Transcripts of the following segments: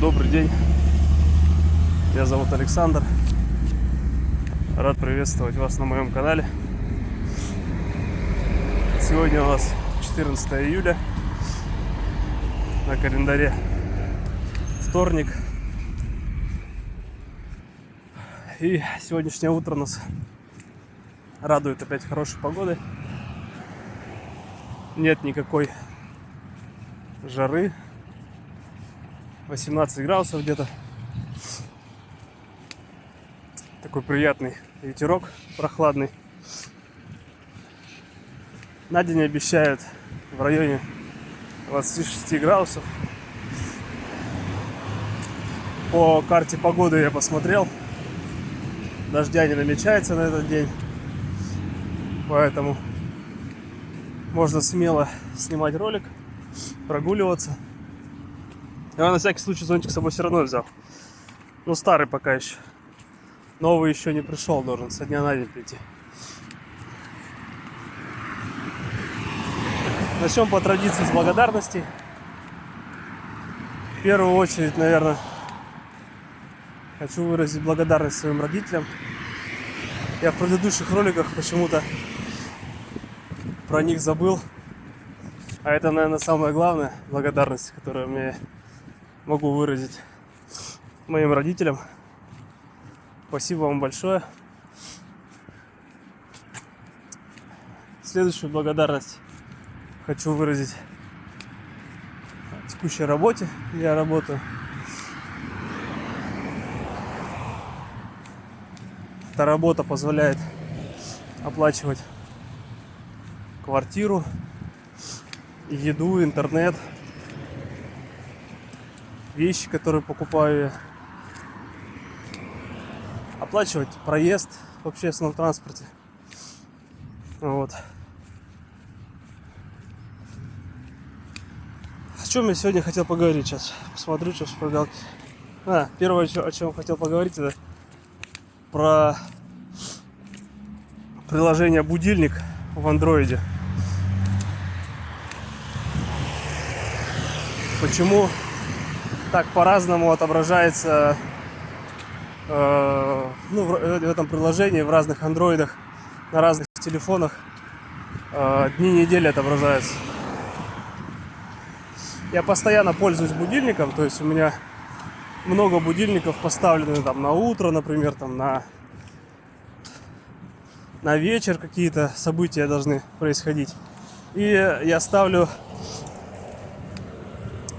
Добрый день, меня зовут Александр, рад приветствовать вас на моем канале. Сегодня у нас 14 июля, на календаре вторник, и сегодняшнее утро нас радует опять хорошей погодой, нет никакой жары. 18 градусов где-то. Такой приятный ветерок прохладный. На день обещают в районе 26 градусов. По карте погоды я посмотрел. Дождя не намечается на этот день. Поэтому можно смело снимать ролик, прогуливаться. Я на всякий случай зонтик с собой все равно взял. Ну, старый пока еще. Новый еще не пришел, должен со дня на день прийти. Начнем по традиции с благодарности. В первую очередь, наверное, хочу выразить благодарность своим родителям. Я в предыдущих роликах почему-то про них забыл. А это, наверное, самая главная благодарность, которую мне могу выразить моим родителям. Спасибо вам большое. Следующую благодарность хочу выразить текущей работе. Я работаю. Эта работа позволяет оплачивать квартиру, еду, интернет, вещи, которые покупаю я, оплачивать проезд в общественном транспорте. Вот. О чем я сегодня хотел поговорить? Сейчас посмотрю, что в шпаргалке. Первое, о чем хотел поговорить, это про приложение будильник в андроиде. Почему так по-разному отображается в этом приложении, в разных андроидах, на разных телефонах дни недели отображаются. Я постоянно пользуюсь будильником, то есть у меня много будильников поставлены там на утро, например, там на вечер какие-то события должны происходить. И я ставлю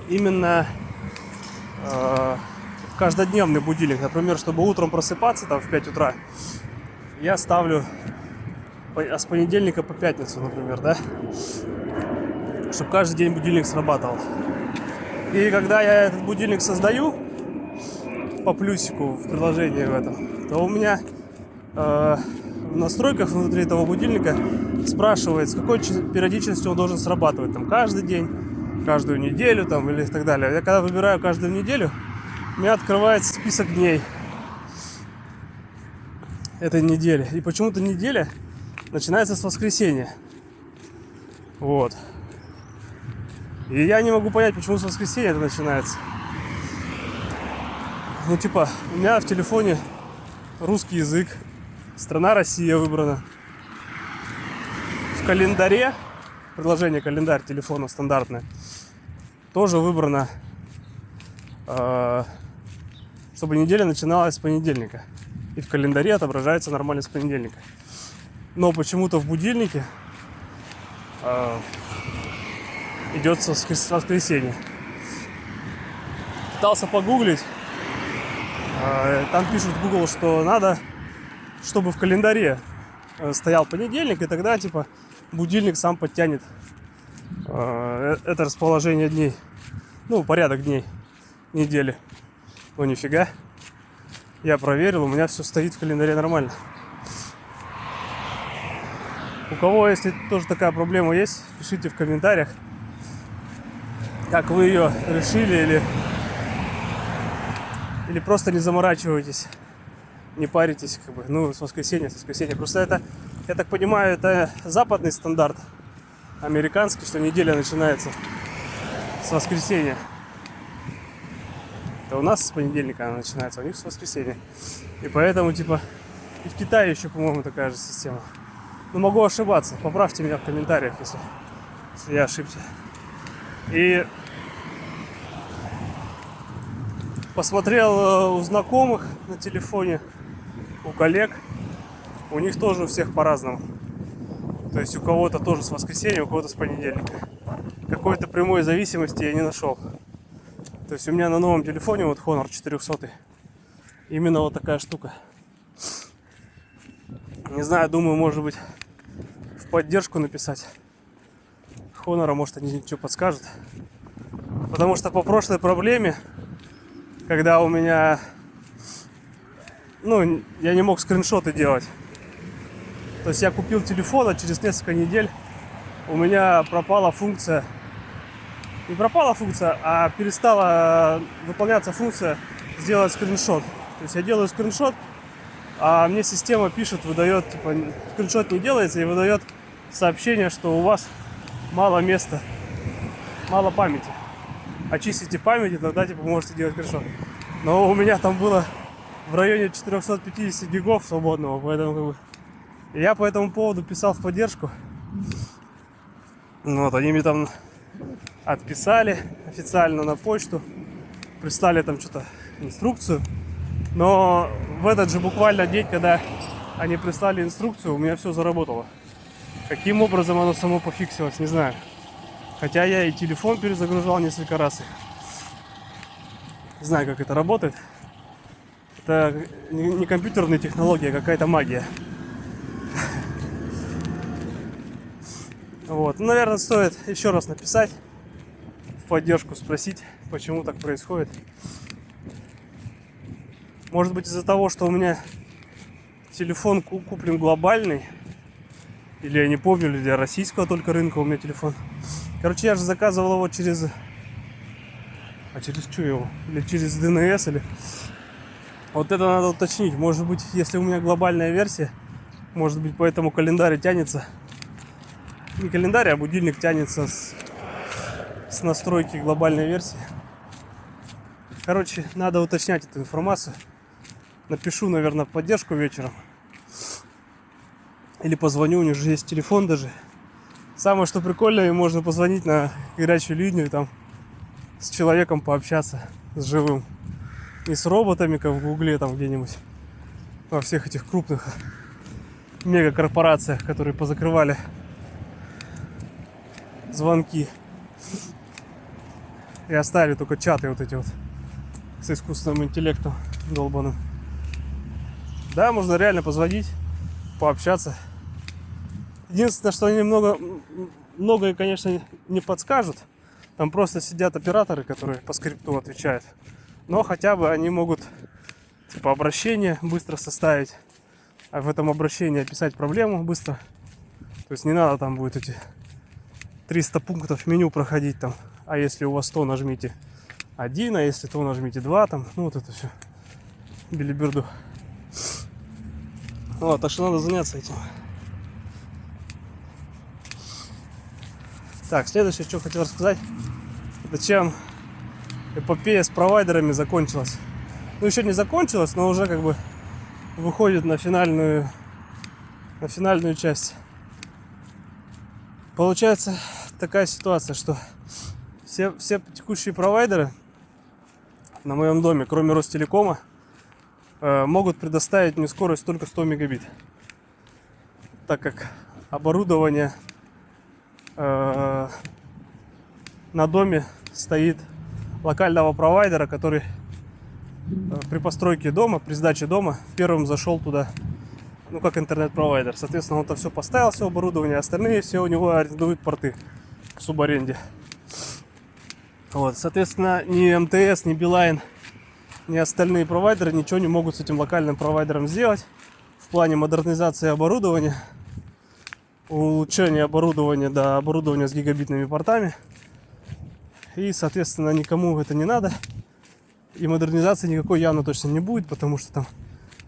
именно каждодневный будильник. Например, чтобы утром просыпаться там в 5 утра, я ставлю с понедельника по пятницу, например, да, чтобы каждый день будильник срабатывал. И когда я этот будильник создаю по плюсику в приложении в этом, то у меня в настройках внутри этого будильника спрашивает, с какой периодичностью он должен срабатывать, там каждый день, каждую неделю там или так далее. Я когда выбираю каждую неделю, у меня открывается список дней этой недели. И почему-то неделя начинается с воскресенья. Вот. И я не могу понять, почему с воскресенья это начинается. Ну, типа, у меня в телефоне русский язык, страна Россия выбрана. В календаре, приложение календарь телефона стандартное, тоже выбрано, чтобы неделя начиналась с понедельника. И в календаре отображается нормально с понедельника. Но почему-то в будильнике идет с воскресенья. Пытался погуглить. Там пишут в Google, что надо, чтобы в календаре стоял понедельник, и тогда типа будильник сам подтянет это расположение дней. Ну, порядок дней недели. Ну, нифига. Я проверил, у меня все стоит в календаре нормально. У кого, если тоже такая проблема есть, пишите в комментариях, как вы ее решили, или просто не заморачивайтесь, не паритесь, как бы, ну, с воскресенья. Просто это, я так понимаю, это западный стандарт, американский, что неделя начинается с воскресенья. Это у нас с понедельника она начинается, а у них с воскресенья. И поэтому, типа, и в Китае еще, по-моему, такая же система. Но могу ошибаться. Поправьте меня в комментариях, если я ошибся. И посмотрел у знакомых на телефоне, у коллег. У них тоже у всех по-разному. То есть у кого-то тоже с воскресенья, у кого-то с понедельника. Какой-то прямой зависимости я не нашел. То есть у меня на новом телефоне, вот Honor 400, именно вот такая штука. Не знаю, думаю, может быть, в поддержку написать Honor, может, они что подскажут. Потому что по прошлой проблеме, когда у меня, я не мог скриншоты делать. То есть я купил телефон, а через несколько недель у меня пропала функция. Не пропала функция, а перестала выполняться функция сделать скриншот. То есть я делаю скриншот, а мне система пишет, выдает, типа, скриншот не делается и выдает сообщение, что у вас мало места, мало памяти. Очистите память, и тогда, типа, можете делать скриншот. Но у меня там было в районе 450 гигов свободного, поэтому как бы... И я по этому поводу писал в поддержку. Вот, они мне там отписали официально на почту, прислали там что-то, инструкцию. Но в этот же буквально день, когда они прислали инструкцию, у меня все заработало. Каким образом оно само пофиксилось, не знаю. Хотя я и телефон перезагружал несколько раз. Не знаю, как это работает. Это не компьютерная технология, а какая-то магия. Вот. Ну, наверное, стоит еще раз написать в поддержку, спросить, почему так происходит. Может быть, из-за того, что у меня телефон куплен глобальный, или я не помню, или для российского только рынка у меня телефон. Короче, я же заказывал его через... А через что его? Или через ДНС, или... Вот это надо уточнить. Может быть, если у меня глобальная версия, может быть, поэтому календарь тянется. Не календарь, а будильник тянется с настройки глобальной версии. Короче, надо уточнять эту информацию. Напишу, наверное, в поддержку вечером. Или позвоню, у них же есть телефон даже. Самое, что прикольное, можно позвонить на горячую линию и там с человеком пообщаться, с живым. Не с роботами, как в Гугле там где-нибудь. Во всех этих крупных мегакорпорациях, которые позакрывали звонки. И оставили только чаты вот эти вот с искусственным интеллектом долбаным. Да, можно реально позвонить, пообщаться. Единственное, что они многое, конечно, не подскажут. Там просто сидят операторы, которые по скрипту отвечают. Но хотя бы они могут, типа, обращение быстро составить. А в этом обращении описать проблему быстро. То есть не надо там будет эти 300 пунктов меню проходить там. А если у вас 100, нажмите 1, а если то нажмите 2 там. Ну вот это все. Билиберду. Вот, так что надо заняться этим. Так, следующее, что хотел рассказать. Это чем эпопея с провайдерами закончилась. Ну, еще не закончилась, но уже как бы выходит на финальную часть. Получается такая ситуация, что все текущие провайдеры на моем доме, кроме Ростелекома, могут предоставить мне скорость только 100 мегабит. Так как оборудование на доме стоит локального провайдера, который при постройке дома, при сдаче дома первым зашел туда, ну, как интернет-провайдер. Соответственно, он там все поставил, все оборудование, остальные все у него арендуют порты в субаренде. Вот, соответственно, ни МТС, ни Билайн, ни остальные провайдеры ничего не могут с этим локальным провайдером сделать в плане модернизации оборудования, улучшения оборудования до оборудования с гигабитными портами. И, соответственно, никому это не надо. И модернизации никакой явно точно не будет, потому что там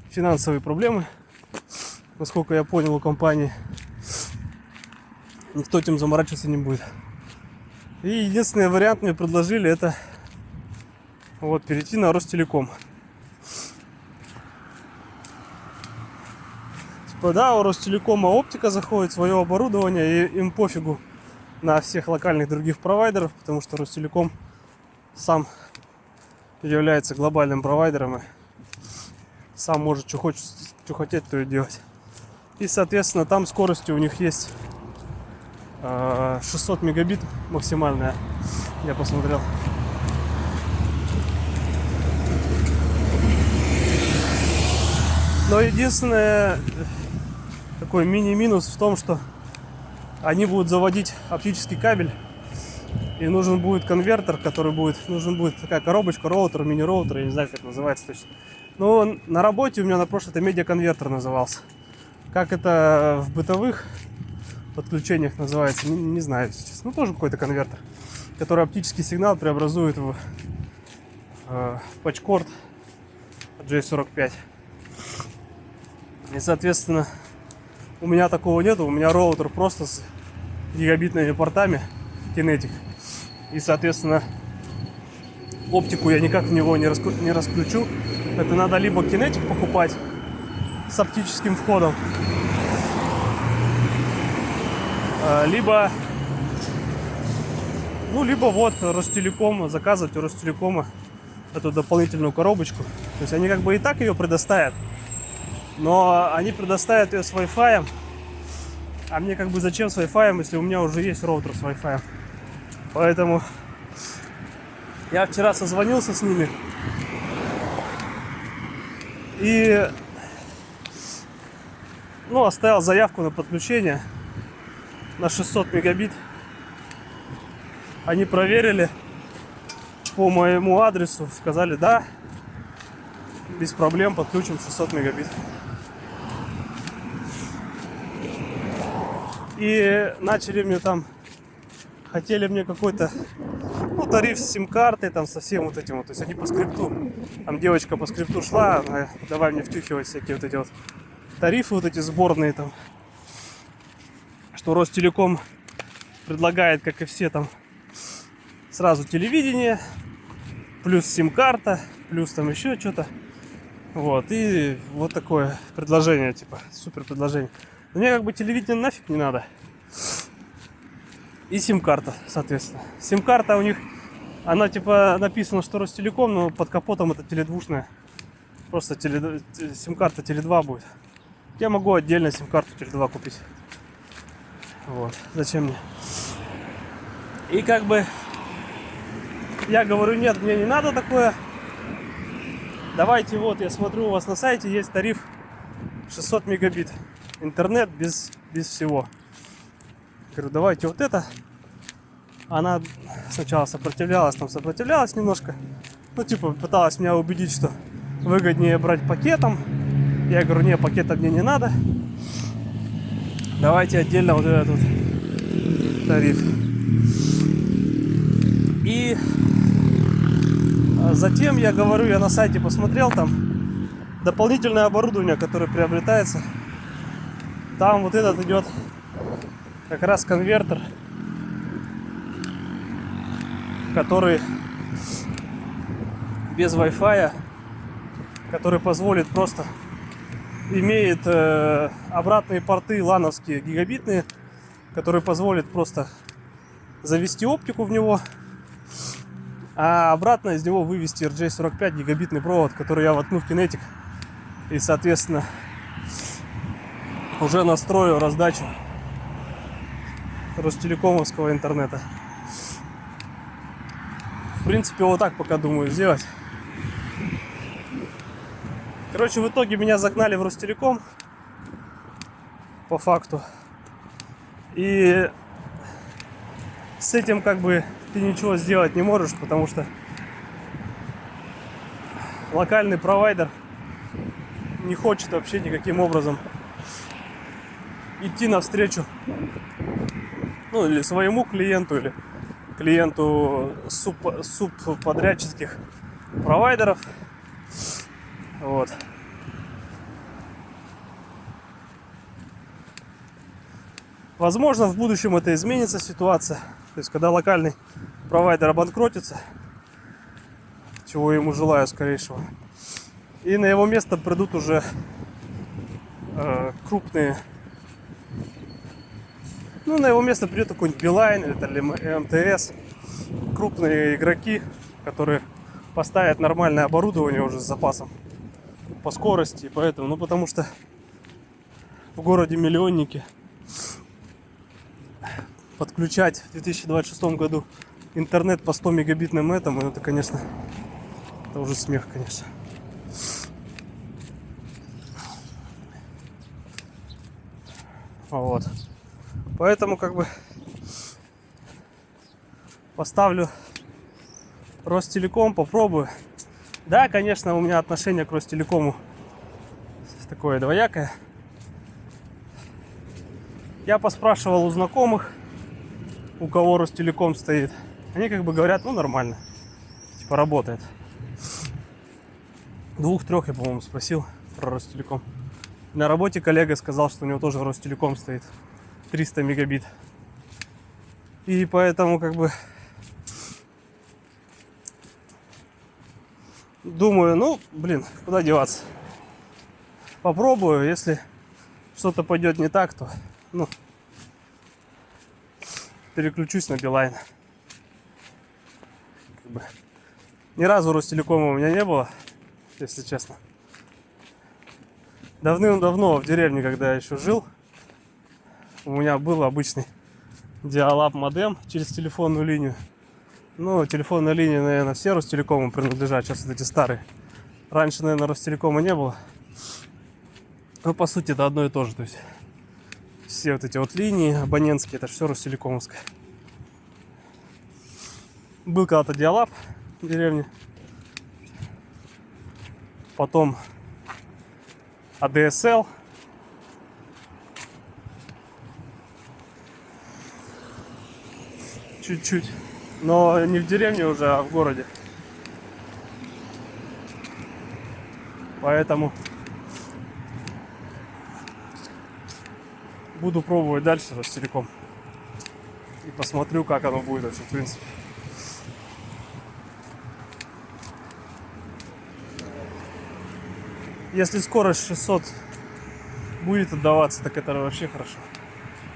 финансовые проблемы, насколько я понял, у компании. Никто этим заморачиваться не будет. И единственный вариант мне предложили — это вот, перейти на Ростелеком. Типа, да, у Ростелекома оптика заходит, свое оборудование, и им пофигу на всех локальных других провайдеров, потому что Ростелеком сам является глобальным провайдером и сам может что хочет, что хотеть, то и делать. И, соответственно, там скорости у них есть 600 мегабит максимальная, я посмотрел. Но единственное, такой мини-минус в том, что они будут заводить оптический кабель, и нужен будет конвертер, который будет, нужен будет такая коробочка, роутер, мини-роутер, я не знаю, как это называется точно. Но на работе у меня на прошлый это медиаконвертер назывался. Как это в бытовых подключениях называется, не знаю сейчас. Ну, тоже какой-то конвертер, который оптический сигнал преобразует в патчкорд J45. И, соответственно, у меня такого нету. У меня роутер просто с гигабитными портами Kinetic. И, соответственно, оптику я никак в него не расключу. Это надо либо Kinetic покупать с оптическим входом, либо вот Ростелеком, заказывать у Ростелекома эту дополнительную коробочку. То есть они как бы и так ее предоставят, но они предоставят ее с Wi-Fi. А мне как бы зачем с Wi-Fi, если у меня уже есть роутер с Wi-Fi. Поэтому я вчера созвонился с ними и оставил заявку на подключение на 600 мегабит. Они проверили по моему адресу, сказали, да, без проблем подключим 600 мегабит. И начали мне там, хотели мне какой-то, тариф с сим-картой, там, со всем вот этим вот. То есть они по скрипту, там девочка по скрипту шла, она, давай мне втюхивать всякие вот эти вот тарифы, вот эти сборные там, что Ростелеком предлагает, как и все, там, сразу телевидение, плюс сим-карта, плюс там еще что-то. Вот, и вот такое предложение, типа, супер предложение. Но мне как бы телевидение нафиг не надо. И сим-карта, соответственно. Сим-карта у них, она типа написана, что Ростелеком, но под капотом это теледвушная. Просто сим-карта Теле2 будет. Я могу отдельно сим-карту Теле2 купить. Вот, зачем мне? И как бы я говорю, нет, мне не надо такое. Давайте, вот, я смотрю, у вас на сайте есть тариф 600 мегабит. Интернет без всего. Говорю, давайте вот это. Она сначала сопротивлялась немножко. Типа пыталась меня убедить, что выгоднее брать пакетом. Я говорю, не, пакета мне не надо. Давайте отдельно вот этот вот тариф. И затем я говорю, я на сайте посмотрел, там дополнительное оборудование, которое приобретается. Там вот этот идет как раз конвертер, который без Wi-Fi, который позволит просто, имеет обратные порты лановские гигабитные, которые позволят просто завести оптику в него, а обратно из него вывести RJ45 гигабитный провод, который я воткну в Kinetic, и, соответственно, уже настрою раздачу Ростелекомовского интернета. В принципе, вот так пока думаю сделать. Короче, в итоге меня загнали в Ростелеком по факту. И с этим как бы ты ничего сделать не можешь, потому что локальный провайдер не хочет вообще никаким образом идти навстречу, или своему клиенту, или клиенту субподрядческих провайдеров. Вот. Возможно, в будущем это изменится ситуация. То есть, когда локальный провайдер обанкротится, чего ему желаю скорейшего. И на его место придут уже крупные. Ну, на его место придет какой-нибудь Билайн или МТС. Крупные игроки, которые поставят нормальное оборудование уже с запасом по скорости. И поэтому, ну, потому что в городе миллионники подключать в 2026 году интернет по 100 мегабитным этому, это, конечно, это уже смех, конечно. Вот. Поэтому как бы поставлю Ростелеком, попробую. Да, конечно, у меня отношение к Ростелекому такое двоякое. Я поспрашивал у знакомых, у кого Ростелеком стоит. Они как бы говорят, ну нормально, типа работает. 2-3 я, по-моему, спросил про Ростелеком. На работе коллега сказал, что у него тоже Ростелеком стоит 300 мегабит. И поэтому как бы думаю, ну, блин, куда деваться. Попробую, если что-то пойдет не так, то, ну, переключусь на Билайн. Как бы ни разу Ростелекома у меня не было, если честно. Давным-давно в деревне, когда я еще жил, у меня был обычный диалап модем через телефонную линию. Ну, телефонная линия, наверное, все Ростелекому принадлежат, сейчас вот эти старые. Раньше, наверное, Ростелекома не было. Но по сути это одно и то же. То есть все вот эти вот линии абонентские, это все Ростелекомовское. Был когда-то диалап в деревне. Потом ADSL. Чуть-чуть. Но не в деревне уже, а в городе. Поэтому буду пробовать дальше Ростелеком. И посмотрю, как оно будет вообще, в принципе. Если скорость 600 будет отдаваться, так это вообще хорошо.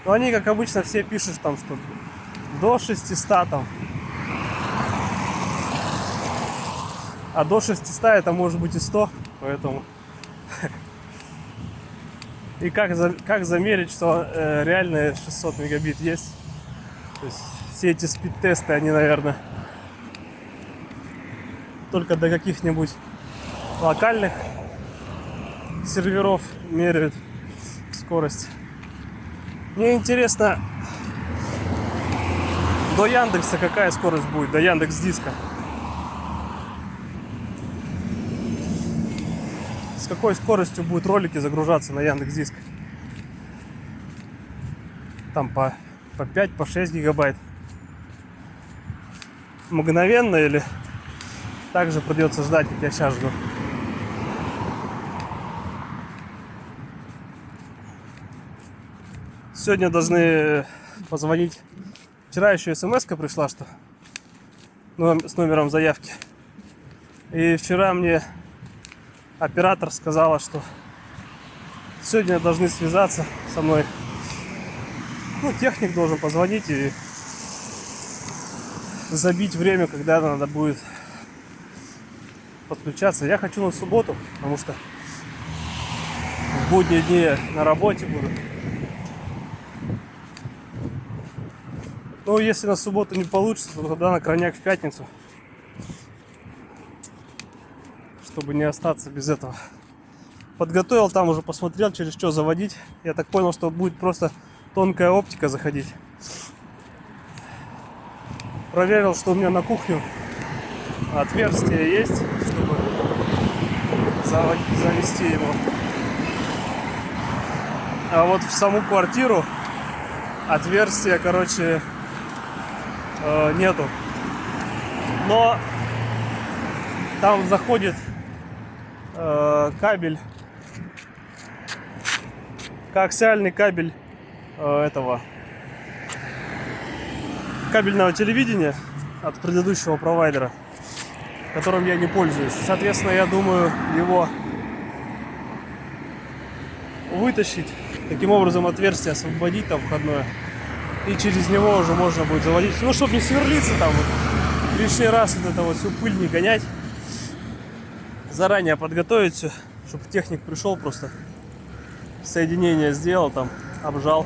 Но они, как обычно, все пишут там, что до 600 там. А до 600 это может быть и 100, поэтому... И как замерить, что реальные 600 мегабит есть? То есть все эти спид-тесты, они, наверное, только до каких-нибудь локальных серверов меряют скорость. Мне интересно, до Яндекса какая скорость будет, до Яндекс.Диска. С какой скоростью будут ролики загружаться на Яндекс.Диск? Там по 5, по 6 гигабайт. Мгновенно или также придется ждать, как я сейчас жду? Сегодня должны позвонить. Вчера еще смс-ка пришла, что с номером заявки. И вчера мне оператор сказала, что сегодня должны связаться со мной. Ну, техник должен позвонить и забить время, когда надо будет подключаться. Я хочу на субботу, потому что в будние дни на работе буду. Ну, если на субботу не получится, то тогда на крайняк в пятницу. Чтобы не остаться без этого. Подготовил, там уже посмотрел, через что заводить. Я так понял, что будет просто тонкая оптика заходить. Проверил, что у меня на кухню отверстие есть, чтобы завести его. А вот в саму квартиру отверстия, короче, нету. Но там заходит кабель, коаксиальный кабель этого кабельного телевидения от предыдущего провайдера. которым я не пользуюсь. Соответственно, я думаю его вытащить, таким образом отверстие освободить там входное, и через него уже можно будет заводить, ну, чтобы не сверлиться там вот, лишний раз вот это вот всю пыль не гонять, заранее подготовить все, чтобы техник пришел, просто соединение сделал там, обжал.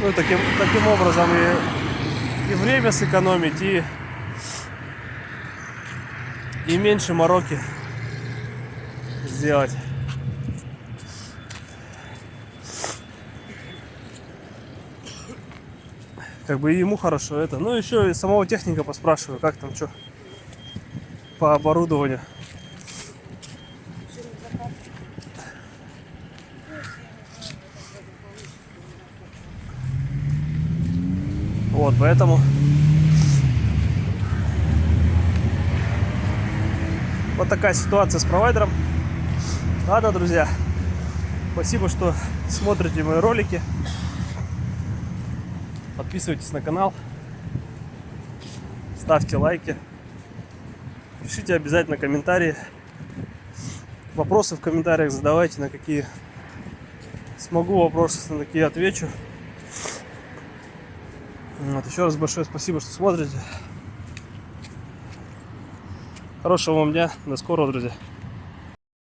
Ну, таким образом и время сэкономить, и меньше мороки сделать. Как бы и ему хорошо это. Ну, еще и самого техника поспрашиваю, как там что по оборудованию. Вот, поэтому вот такая ситуация с провайдером. Ладно, друзья, спасибо, что смотрите мои ролики. Подписывайтесь на канал, ставьте лайки, пишите обязательно комментарии, вопросы в комментариях задавайте, на какие смогу вопросы, на какие отвечу. Вот, еще раз большое спасибо, что смотрите. Хорошего вам дня, до скорого, друзья.